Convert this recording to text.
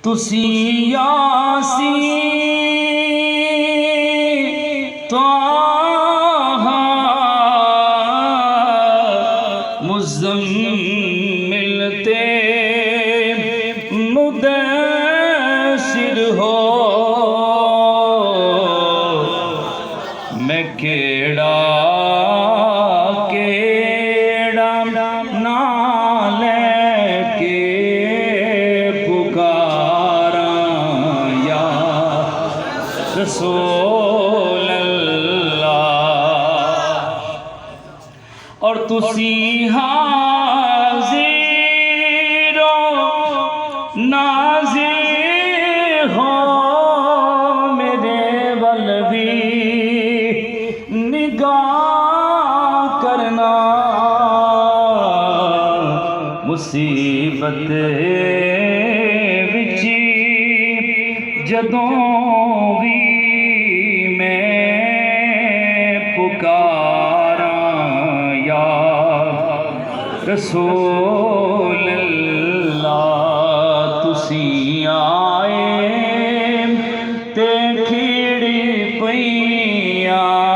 تسی یاسین طٰہٰ مزمل تے مدثر ہو، میں کیڑا نہ لے کے پکاراں یا رسول اللہ، اور تسی حاضر و ناظر ہو، میرے ول بھی نگاہ کرنا، مصیبت وچ جدوں بھی میں پکاراں یا رسول اللہ، تسی آئے تے کھڑی پئیاں